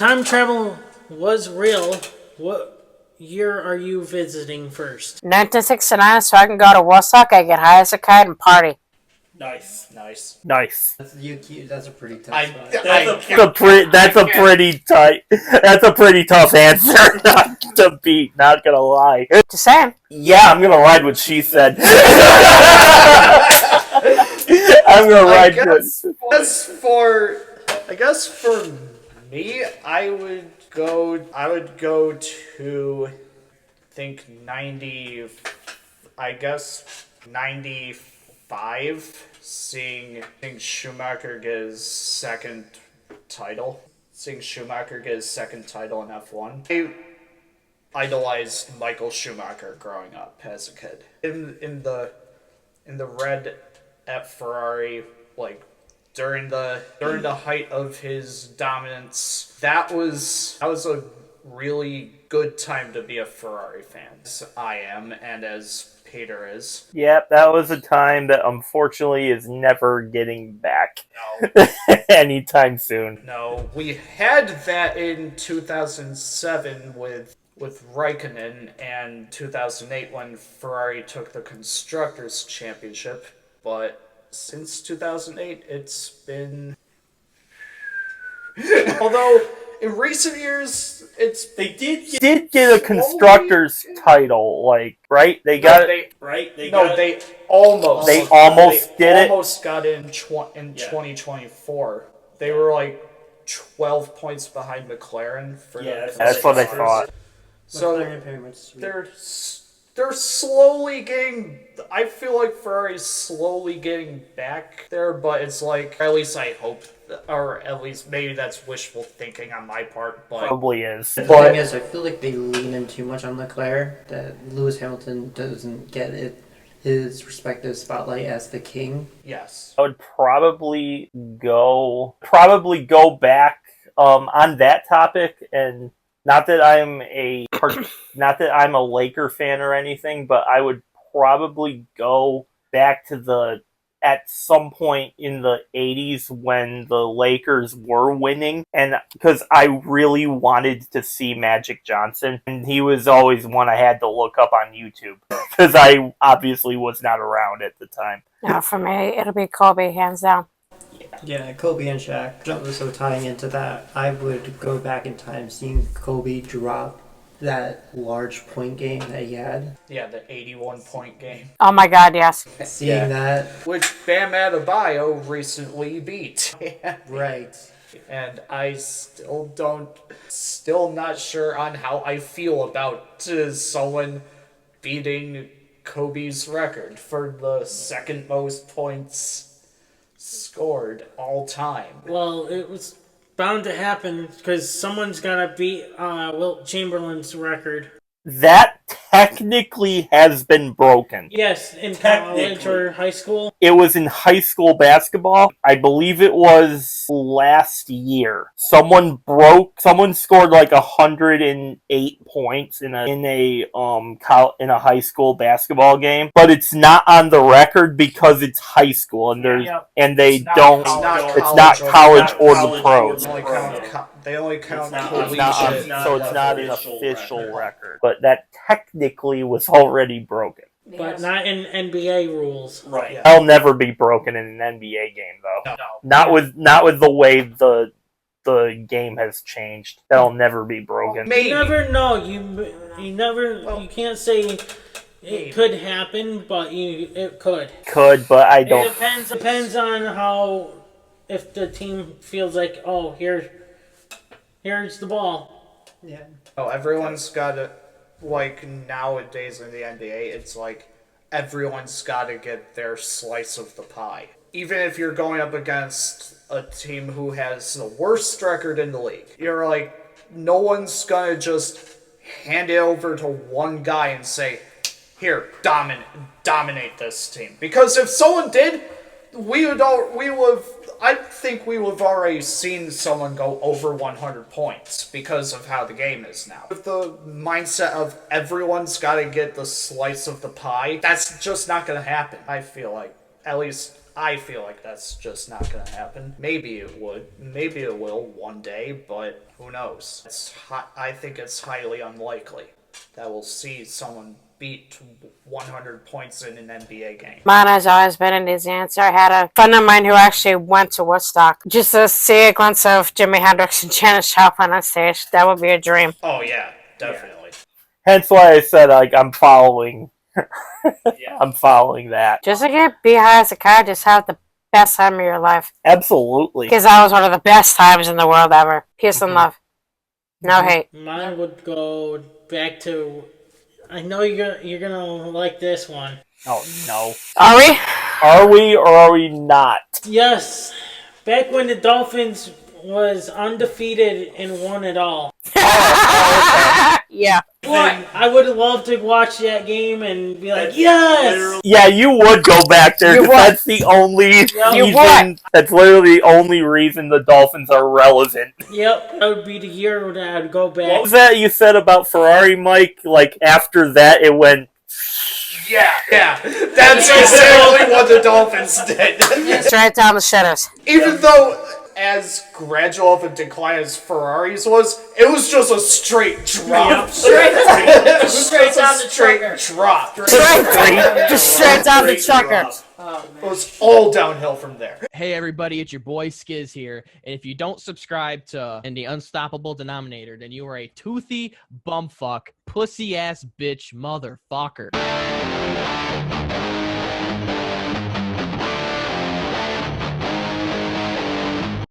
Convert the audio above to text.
time travel was real, what year are you visiting first? 1969, so I can go to Woodstock, I get high as a kite and party. Nice. Nice. That's a pretty tough I, spot. That's a pretty tough answer not to beat. Not gonna lie. Just saying. Yeah, I'm gonna ride what she said. I'm gonna ride what. I guess for me, I would go to think 90. I guess 95. Seeing Schumacher get his second title. Seeing Schumacher get his second title in F1. I idolized Michael Schumacher growing up as a kid. In the red at Ferrari, like during the height of his dominance, that was a really good time to be a Ferrari fan. As I am, and as Peter is. Yep, that was a time that unfortunately is never getting back anytime soon. No, we had that in 2007 with Raikkonen, and 2008 when Ferrari took the Constructors' Championship, but since 2008 it's been... Although, in recent years, They did get a constructor's title, like, right? They got it. They almost. They almost did it. Almost got it in 2024. They were like 12 points behind McLaren for the. That's what I thought. So they're slowly getting. I feel like Ferrari's slowly getting back there, but it's like, at least I hope, or at least maybe that's wishful thinking on my part. But Probably is. The thing is, I feel like they lean in too much on Leclerc, that Lewis Hamilton doesn't get his respective spotlight as the king. yes, I would probably go back on that topic, and not that I'm a Laker fan or anything, but I would probably go back to at some point in the 80s when the Lakers were winning, and because I really wanted to see Magic Johnson, and he was always one I had to look up on YouTube because I obviously was not around at the time. No, for me, it'll be Kobe, hands down. Yeah, Kobe and Shaq. So tying into that, I would go back in time, seeing Kobe drop that large point game that he had. yeah, the 81-point game, Oh my god, yes. Seeing that, which Bam Adebayo recently beat. right. And I still not sure on how I feel about someone beating Kobe's record for the second most points scored all time. Well, it was bound to happen because someone's gotta beat Wilt Chamberlain's record. That technically has been broken. Yes, in college or high school. It was in high school basketball. I believe it was last year. Someone scored like 108 points in a high school basketball game, but it's not on the record because it's high school and it's not college or the pros. They only count collegiate, so it's not an official record. But that technically was already broken. But not in NBA rules. Right. Yeah. That'll never be broken in an NBA game, though. No. Not with the way the game has changed. That'll never be broken. Maybe. You never know. You can't say it could happen, but it could. Could, but I don't. It depends on how, if the team feels like, oh, here's the ball. Yeah. Oh, everyone's got to, like, nowadays in the NBA, it's like everyone's got to get their slice of the pie. Even if you're going up against a team who has the worst record in the league, you're like, no one's gonna just hand it over to one guy and say, here, dominate this team. Because if someone did, I think we would have already seen someone go over 100 points because of how the game is now. With the mindset of everyone's got to get the slice of the pie, that's just not going to happen, I feel like. At least I feel like that's just not going to happen. Maybe it would. Maybe it will one day, but who knows? I think it's highly unlikely that we'll see someone beat 100 points in an NBA game. Mine has always been an easy answer. I had a friend of mine who actually went to Woodstock just to see a glimpse of Jimi Hendrix and Janis Joplin on stage. That would be a dream. Oh yeah, definitely. Hence why I said like I'm following. I'm following that. Just to get Be High as a Kite, just have the best time of your life. Absolutely. Because that was one of the best times in the world ever. Peace and love. No hate. Mine would go back to. I know you're gonna like this one. Oh no. Are we? Are we or are we not? Yes, back when the Dolphins was undefeated and won it all. Yeah. And I would love to watch that game and be like, yes! Yeah, you would go back there You because would. that's the only You reason. That's literally the only reason the Dolphins are relevant. Yep, that would be the year that I'd go What back. was that you said about Ferrari, Mike? Like after that, it went. Yeah. That's exactly what the Dolphins did. Straight down the shitters. Even though as gradual of a decline as Ferrari's was, it was just a straight drop. Straight It was straight just a down the straight trucker. drop. Just straight down the trucker. It was all downhill from there. Hey everybody, it's your boy Skiz here, and if you don't subscribe to the Unstoppable Denominator, then you are a toothy bumfuck, pussy ass bitch motherfucker.